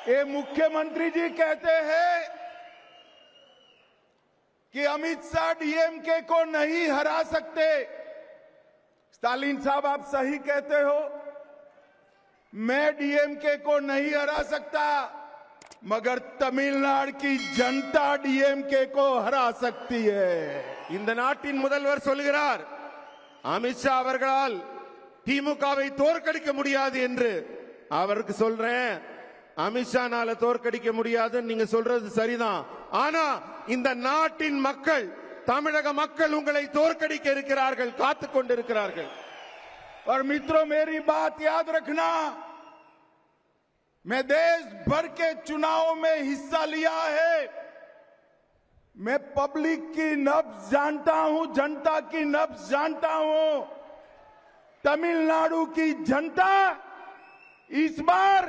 ये मुख्यमंत्री जी कहते हैं कि अमित शाह डीएमके को नहीं हरा सकते। स्टालिन साहब, आप सही कहते हो, मैं डीएमके को नहीं हरा सकता, मगर तमिलनाडु की जनता डीएमके को हरा सकती है। இந்த நாட்டின் முதல்வர் சொல்கிறார், அமித்ஷா அவர்களால் திமுகவை தோற்கடிக்க முடியாது என்று. அவருக்கு சொல்றேன், அமித்ஷானால தோற்கடிக்க முடியாதுன்னு நீங்க சொல்றது சரிதான். ஆனா இந்த நாட்டின் மக்கள், தமிழக மக்கள் உங்களை தோற்கடிக்க இருக்கிறார்கள், காத்துக் கொண்டிருக்கிறார்கள். और मित्रों, मेरी बात याद रखना, मैं देश भर के चुनाव में हिस्सा लिया है। मैं पब्लिक की नब्ज जानता हूं, जनता की नब्ज जानता हूं। तमिलनाडु की जनता इस बार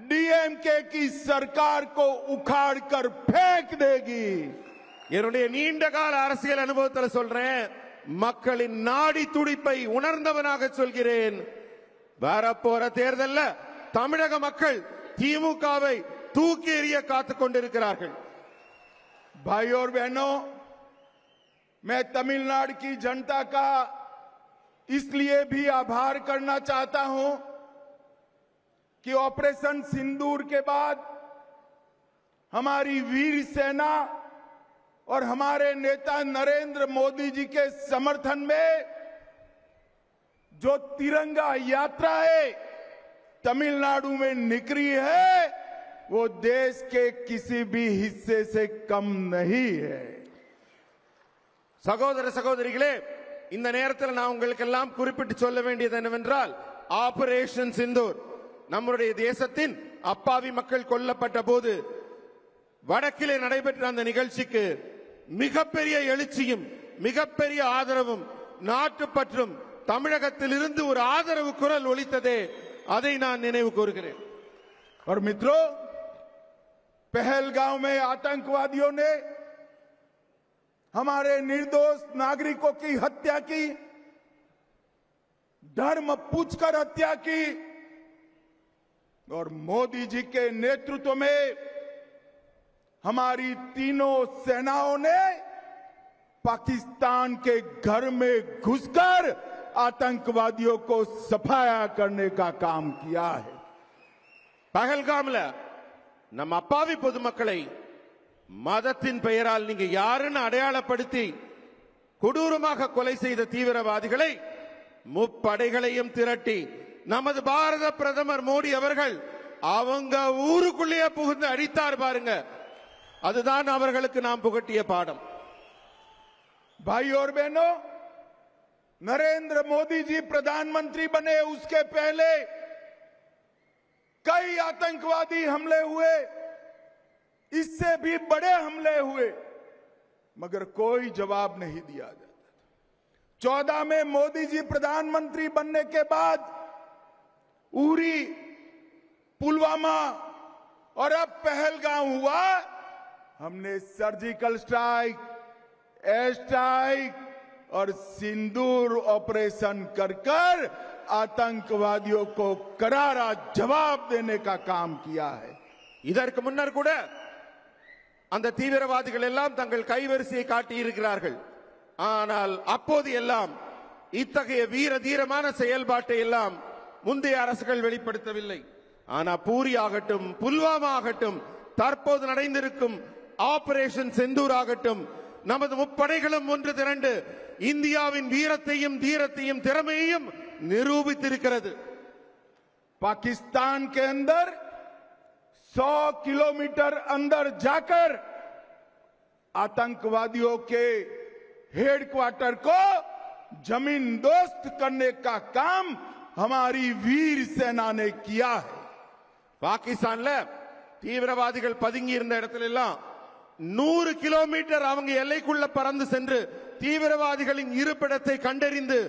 डीएमके की सरकार को उखाड़कर फेंक देगी। என்னுடைய நீண்ட கால அரசியல் அனுபவத்தில் சொல்றேன், மக்களின் நாடி துடிப்பை உணர்ந்தவனாக சொல்கிறேன். வரப்போற தேர்தல்ல தமிழக மக்கள் திமுகவை தூக்கி எறிய காத்துக் கொண்டிருக்கிறார்கள். भाई और बहनों, मैं तमिलनाडु की जनता का इसलिए भी आभार करना चाहता हूं कि ऑपरेशन सिंदूर के बाद हमारी वीर सेना और हमारे नेता नरेंद्र मोदी जी के समर्थन में जो तिरंगा यात्रा है तमिलनाडु में निकली है, वो देश के किसी भी हिस्से से कम नहीं है. சகோதர சகோதரிகளே, இந்த நேரத்தில் நான் உங்களுக்கெல்லாம் குறிப்பிட்டு சொல்ல வேண்டியது என்னவென்றால், ஆபரேஷன் சிந்தூர் நம்முடைய தேசத்தின் அப்பாவி மக்கள் கொல்லப்பட்ட போது வடக்கிலே நடைபெற்ற அந்த நிகழ்ச்சிக்கு மிகப்பெரிய எழுச்சியும் மிகப்பெரிய ஆதரவும் நாட்டுப்பற்றும் தமிழகத்தில் இருந்து ஒரு ஆதரவு குரல் ஒலித்ததே, அதை நான் நினைவு கூறுகிறேன். और मित्रों, पहलगांव में आतंकवादियों ने हमारे निर्दोष नागरिकों की हत्या की, धर्म पूछकर हत्या की, और मोदी जी के नेतृत्व में हमारी तीनों सेनाओं ने पाकिस्तान के घर में घुसकर आतंकवादियों को सफाया करने का काम किया है. பகல்காம்ல நம்ம அப்பாவி பொதுமக்களை மதத்தின் பெயரால் நீங்க யாருன்னு அடையாளப்படுத்தி கொடூரமாக கொலை செய்த தீவிரவாதிகளை முப்படைகளையும் திரட்டி நமது பாரத பிரதமர் மோடி அவர்கள் அவங்க ஊருக்குள்ளேயே புகுந்து அடித்தார் பாருங்க. அதுதான் அவர்களுக்கு நாம் புகட்டிய பாடம். भाई और बहनों, नरेंद्र मोदी जी प्रधानमंत्री बने उसके पहले कई आतंकवादी हमले हुए, इससे भी बड़े हमले हुए, मगर कोई जवाब नहीं दिया जाता. 14 में मोदी जी प्रधानमंत्री बनने के बाद उरी, पुलवामा और अब पहलगाम हुआ. हमने सर्जिकल स्ट्राइक, एयर स्ट्राइक और सिंदूर ऑपरेशन कर कर आतंकवादियों को करारा जवाब देने का काम किया है. இதற்கு முன்னர் கூட அந்த தீவிரவாதிகள் எல்லாம் தங்கள் கைவரிசையை காட்டி இருக்கிறார்கள். ஆனால் அப்போது எல்லாம் இத்தகைய வீர தீரமான செயல்பாட்டை எல்லாம் முந்தைய அரசுகள் வெளிப்படுத்தவில்லை. ஆனா பூரி ஆகட்டும், புல்வாமா ஆகட்டும், தற்போது நடந்திருக்கும் ஆபரேஷன் செந்தூர் ஆகட்டும், நமது முப்படைகளும் ஒன்று திரண்டு இந்தியாவின் வீரத்தையும் தீரத்தையும் திறமையையும் நிரூபித்திருக்கிறது. पाकिस्तान के अंदर 100 किलोमीटर अंदर जाकर आतंकवादियों के हेडक्वार्टर को जमीन दोस्त करने का काम हमारी वीर सेना ने किया है. பாகிஸ்தான்ல தீவிரவாதிகள் பதுங்கி இருந்த இடத்துல எல்லாம் 100 கிலோமீட்டர் அவங்க எல்லைக்குள்ள பறந்து சென்று தீவிரவாதிகளின் இருப்பிடத்தை கண்டறிந்து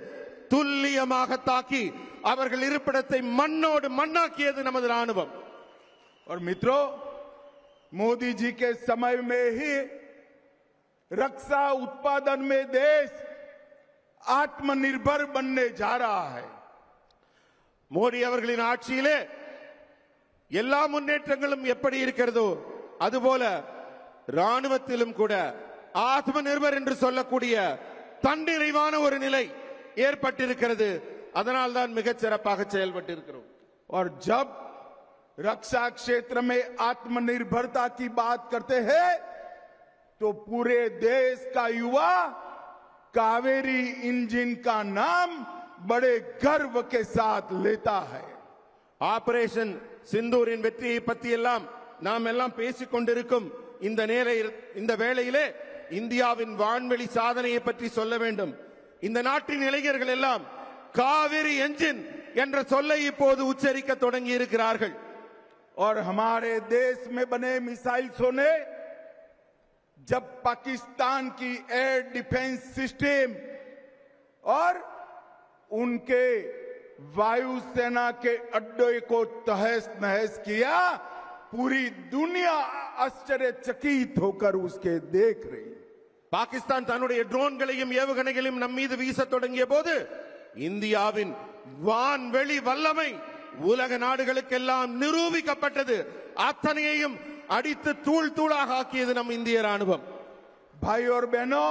துல்லியமாக தாக்கி அவர்கள் இருப்பிடத்தை மண்ணோடு மண்ணாக்கியது நமது ராணுவம். और मित्रों, मोदी जी के समय में ही रक्षा उत्पादन में देश आत्मनिर्भर बनने जा रहा है. மோடி அவர்களின் ஆட்சியிலே எல்லா முன்னேற்றங்களும் எப்படி இருக்கிறதோ அதுபோல ராணுவத்திலும் கூட ஆத்ம நிர்பர் என்று சொல்லக்கூடிய தன்னிறைவான ஒரு நிலை ஏற்பட்டிருக்கிறது. அதனால் தான் மிகச் சிறப்பாக செயல்பட்டு இருக்கிறோம். और जब रक्षा क्षेत्र में आत्मनिर्भरता की बात करते हैं तो पूरे देश का युवा कावेरी इंजन का नाम बड़े गर्व के साथ लेता है. ஆபரேஷன் சிந்தூரின் வெற்றியை பற்றி எல்லாம் நாம் எல்லாம் பேசிக் கொண்டிருக்கும் இந்த வேளையிலே இந்தியாவின் வான்வெளி சாதனையை பற்றி சொல்ல வேண்டும். இந்த நாட்டின் இளைஞர்கள் எல்லாம் காவிரி என்ஜின் என்ற சொல்லை இப்போது உச்சரிக்க தொடங்கி இருக்கிறார்கள். और हमारे देश में बने मिसाइल्सों ने जब पाकिस्तान की एयर डिफेंस सिस्टम और उनके वायुसेना के अड्डे को तहस नहस किया, पूरी दुनिया आश्चर्यचकित होकर उसके देख रही. பாகிஸ்தான் தன்னுடைய ட்ரோன்களையும் ஏவுகணைகளையும் நம் மீது வீச தொடங்கிய போது இந்தியாவின் வான்வெளி வல்லமை உலக நாடுகளுக்கெல்லாம் நிரூபிக்கப்பட்டது. அத்தனையையும் அடித்து தூள் தூளாக ஆக்கியது நம் இந்திய ராணுவம். भाई और बहनों,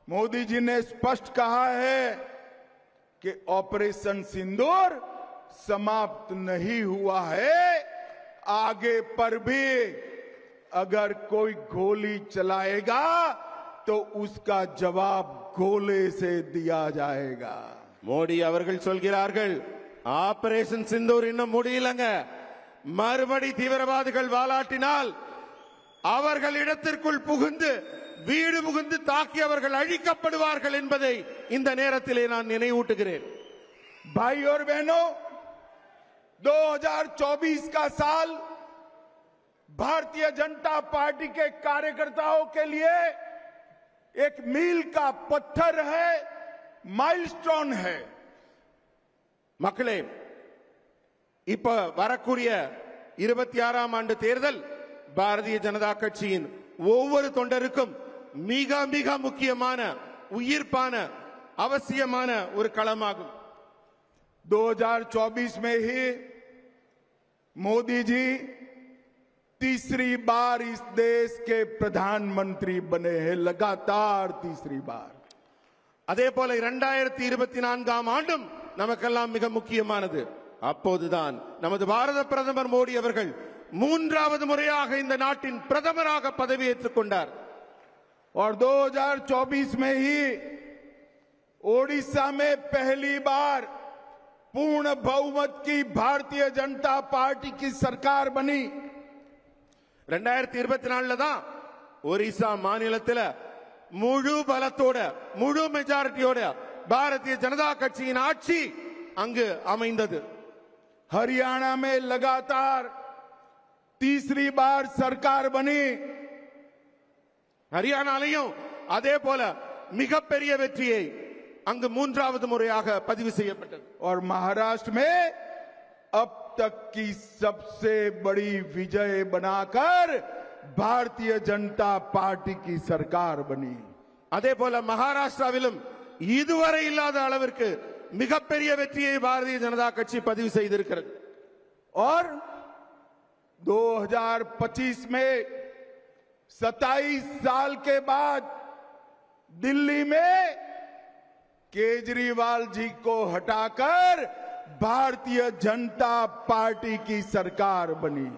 मोदी जी ने स्पष्ट कहा है कि ऑपरेशन सिंदूर समाप्त नहीं हुआ है. आगे पर भी अगर कोई गोली चलाएगा तो उसका जवाब गोले से दिया जाएगा. மோடி அவர்கள் சொல்கிறார்கள், ஆபரேஷன் சிந்தூர் இன்னும் முடியலங்க. மறுபடி தீவிரவாதிகள் வாலாட்டினால் அவர்கள் இடத்திற்குள் புகுந்து வீடு புகுந்து தாக்கி அவர்கள் அழிக்கப்படுவார்கள் என்பதை இந்த நேரத்திலே நான் நினைவூட்டுகிறேன். भाई और बहनों, 2024 का साल भारतीय जनता पार्टी के कार्यकर्ताओं के लिए एक मील का पत्थर है, माइलस्टोन है. மக்களே, இப்ப வரக்கூடிய 26ஆம் ஆண்டு தேர்தல் பாரதிய ஜனதா கட்சியின் ஒவ்வொரு தொண்டருக்கும் மிக மிக முக்கியமான உயிர்ப்பான அவசியமான ஒரு களமாகும். 2024 में ही मोदी जी तीसरी बार इस देश के प्रधानमंत्री बने हैं, लगातार तीसरी बार. அதே போல 2024ஆம் ஆண்டும் நமக்கெல்லாம் மிக முக்கியமானது. அப்போதுதான் நமது பாரத பிரதமர் மோடி அவர்கள் 3வது முறையாக இந்த நாட்டின் பிரதமராக பதவியேற்றுக் கொண்டார். और 2024 में ही ओडिशा में पहली बार पूर्ण बहुमत की भारतीय जनता पार्टी की सरकार बनी. 2024 தான் ஒரிசா மாநிலத்தில் முழு பலத்தோட முழு மெஜாரிட்டியோட பாரதிய ஜனதா கட்சியின் ஆட்சி அங்கு அமைந்தது. हरियाणा में लगातार तीसरी बार सरकार बनी. ஹரியானாலையும் அதே போல மிகப்பெரிய வெற்றியை அங்கு 3வது முறையாக பதிவு செய்யப்பட்டது. और महाराष्ट्र में अब तक की सबसे बड़ी विजय बनाकर भारतीय जनता पार्टी की सरकार बनी. அதே போல மகாராஷ்டிராவிலும் இதுவரை இல்லாத அளவிற்கு மிகப்பெரிய வெற்றியை பாரதிய ஜனதா கட்சி பதிவு செய்திருக்கிறது. और 2025 में 27 साल के बाद दिल्ली में केजरीवाल जी को हटाकर भारतीय जनता पार्टी की सरकार बनी.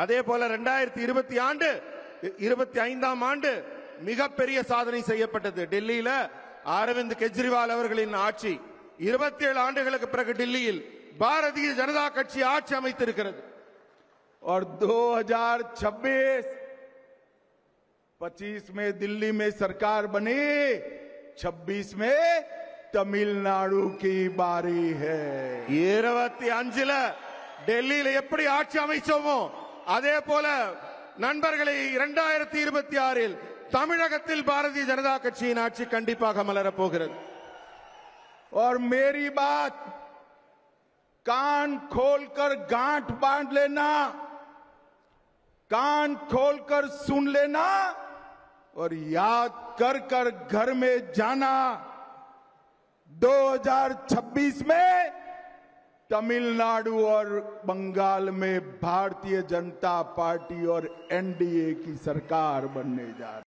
அதே போல 2025ஆம் ஆண்டு மிகப்பெரிய சாதனை செய்யப்பட்டது. டெல்லியில அரவிந்த் கெஜ்ரிவால் அவர்களின் ஆட்சி 27 ஆண்டுகளுக்கு பிறகு டெல்லியில் பாரதிய ஜனதா கட்சி ஆட்சி அமைத்திருக்கிறது. और 2025 में दिल्ली में सरकार बनी, 26 में तमिलनाडु की बारी है. 25ல டெல்லியில எப்படி ஆட்சி அமைச்சோமோ அதே போல நண்பர்களை 2026இல் தமிழகத்தில் பாரதிய ஜனதா கட்சியின் ஆட்சி கண்டிப்பாக மலரப் போகிறது. और मेरी बात कान खोलकर गांठ बांध लेना, कान खोलकर सुन लेना और याद कर कर घर में जाना. 2026 में तमिलनाडु और बंगाल में भारतीय जनता पार्टी और एनडीए की सरकार बनने जा रही है।